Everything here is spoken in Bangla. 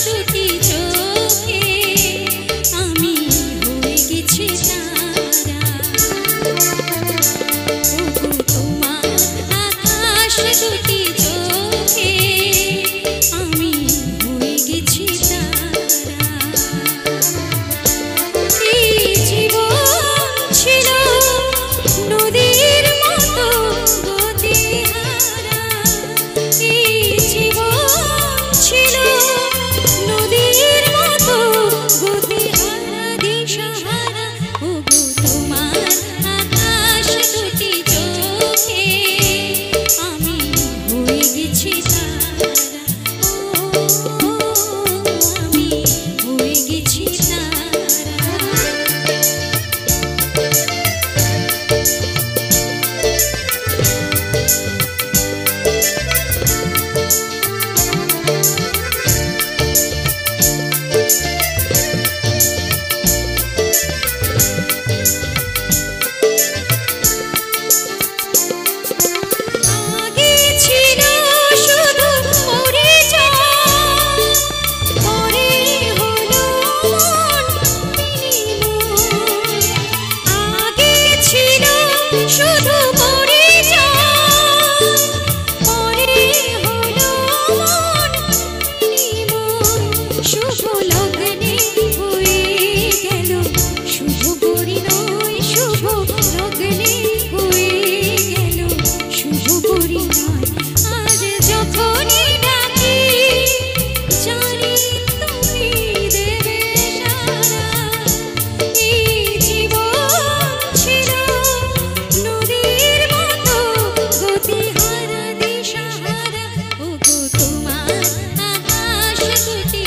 দুটি চোখে আমি হয়ে গেছি তারা। ওগো তোমার আকাশ দুটি চোখে আমি হয়ে গেছি তারা। এই জীবন ছিল নদীর মতো গতিহারা, এই জীবন ছিল নদীর মতো গতিহারা দিশাহারা। ওগো তোমার আকাশ দুটি চোখে আমি হয়ে গেছি তারা। ও আমি হয়ে গেছি তারা। আগে ছিল শুধু পরিচয়, পরে হলো মন বিনিময়। আগে ছিল শুধু পরিচয়, পরে হলো মন বিনিময়। শুভ লগ্নে হয়ে গেল শুভ পরিণয়, শুভ লগ্নে হয়ে গেল শুভ পরিণয়। আজ যখনই ডাকি জানি তুমি দেবে সাড়া। এই জীবন ছিল নদীর মতো গতিহারা দিশাহারা। ওগো তোমার আকাশ দুটি